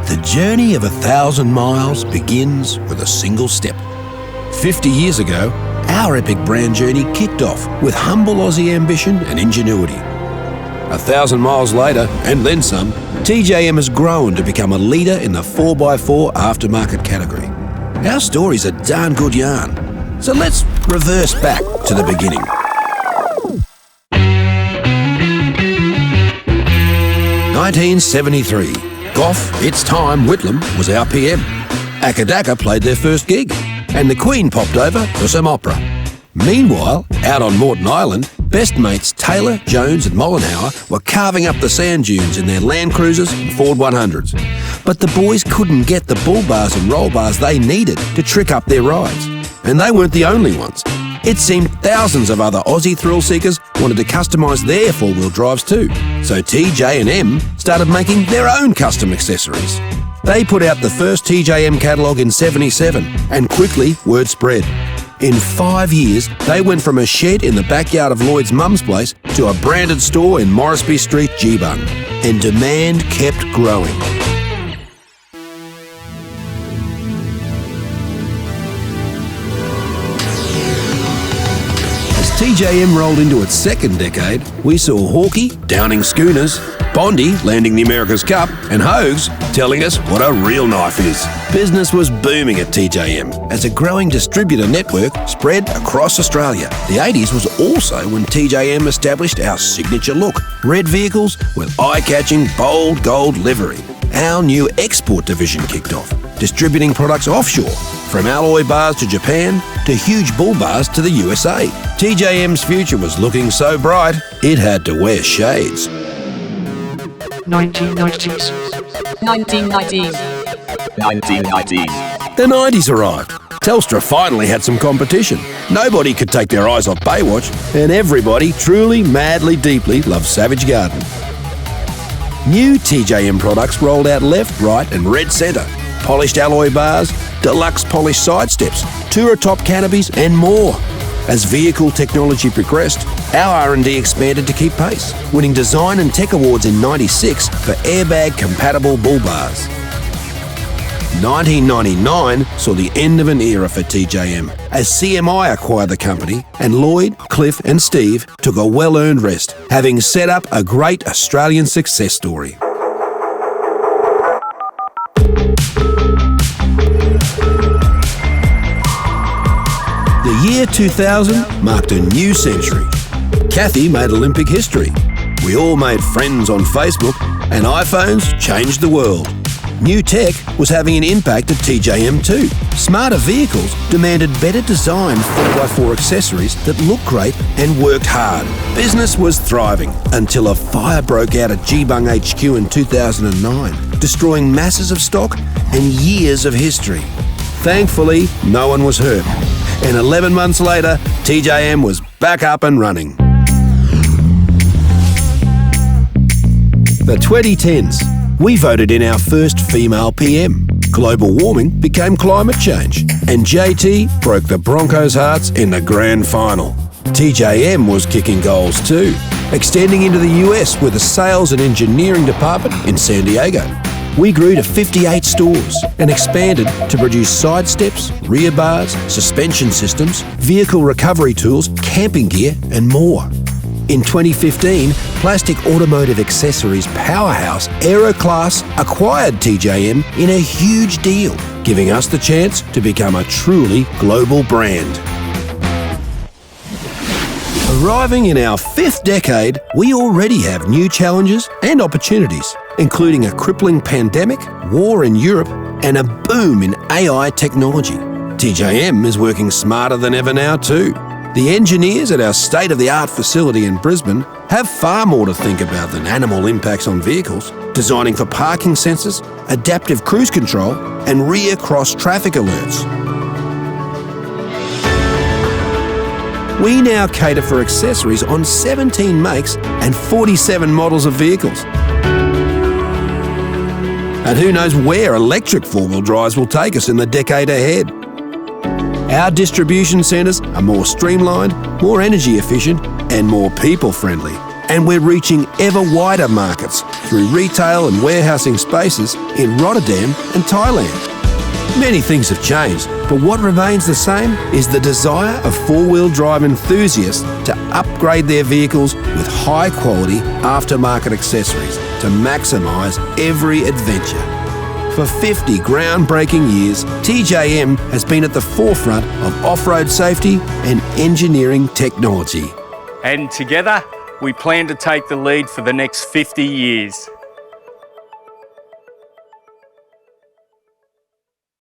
The journey of 1,000 miles begins with a single step. 50 years ago, our epic brand journey kicked off with humble Aussie ambition and ingenuity. 1,000 miles later, and then some, TJM has grown to become a leader in the 4x4 aftermarket category. Our story's a darn good yarn. So let's reverse back to the beginning. (1973). Gough, It's Time, Whitlam was our PM. Akadaka played their first gig, and the Queen popped over for some opera. Meanwhile, out on Moreton Island, best mates Taylor, Jones and Mollenhauer were carving up the sand dunes in their Land Cruisers and Ford 100s. But the boys couldn't get the bull bars and roll bars they needed to trick up their rides. And they weren't the only ones. It seemed thousands of other Aussie thrill seekers wanted to customise their four-wheel drives too. So TJ&M started making their own custom accessories. They put out the first TJM catalogue in '77, and quickly word spread. In 5 years, they went from a shed in the backyard of Lloyd's mum's place to a branded store in Moresby Street, Geebung. And demand kept growing. TJM rolled into its second decade, we saw Hawkey downing schooners, Bondi landing the America's Cup, and Hogues telling us what a real knife is. Business was booming at TJM as a growing distributor network spread across Australia. The 80s was also when TJM established our signature look, red vehicles with eye-catching bold gold livery. Our new export division kicked off, distributing products offshore, from alloy bars to Japan to huge bull bars to the USA. TJM's future was looking so bright, it had to wear shades. 1990s. 1990s. 1990s. The 90s arrived. Telstra finally had some competition. Nobody could take their eyes off Baywatch, and everybody truly, madly, deeply loved Savage Garden. New TJM products rolled out left, right and red centre. Polished alloy bars, deluxe polished side steps, Touratop canopies and more. As vehicle technology progressed, our R&D expanded to keep pace, winning design and tech awards in '96 for airbag-compatible bull bars. 1999 saw the end of an era for TJM as CMI acquired the company and Lloyd, Cliff and Steve took a well-earned rest, having set up a great Australian success story. The year 2000 marked a new century. Kathy made Olympic history. We all made friends on Facebook, and iPhones changed the world. New tech was having an impact at TJM too. Smarter vehicles demanded better designed 4x4 accessories that looked great and worked hard. Business was thriving until a fire broke out at Geebung HQ in 2009, destroying masses of stock and years of history. Thankfully, no one was hurt. And 11 months later, TJM was back up and running. The 2010s. We voted in our first female PM. Global warming became climate change, and JT broke the Broncos' hearts in the grand final. TJM was kicking goals too, extending into the US with a sales and engineering department in San Diego. We grew to 58 stores and expanded to produce side steps, rear bars, suspension systems, vehicle recovery tools, camping gear, and more. In 2015, plastic automotive accessories powerhouse Aeroclass acquired TJM in a huge deal, giving us the chance to become a truly global brand. Arriving in our fifth decade, we already have new challenges and opportunities, including a crippling pandemic, war in Europe, and a boom in AI technology. TJM is working smarter than ever now too. The engineers at our state-of-the-art facility in Brisbane have far more to think about than animal impacts on vehicles, designing for parking sensors, adaptive cruise control, and rear cross-traffic alerts. We now cater for accessories on 17 makes and 47 models of vehicles. And who knows where electric four-wheel drives will take us in the decade ahead. Our distribution centres are more streamlined, more energy efficient and more people-friendly. And we're reaching ever wider markets through retail and warehousing spaces in Rotterdam and Thailand. Many things have changed, but what remains the same is the desire of four-wheel drive enthusiasts to upgrade their vehicles with high-quality aftermarket accessories to maximise every adventure. For 50 groundbreaking years, TJM has been at the forefront of off-road safety and engineering technology. And together, we plan to take the lead for the next 50 years.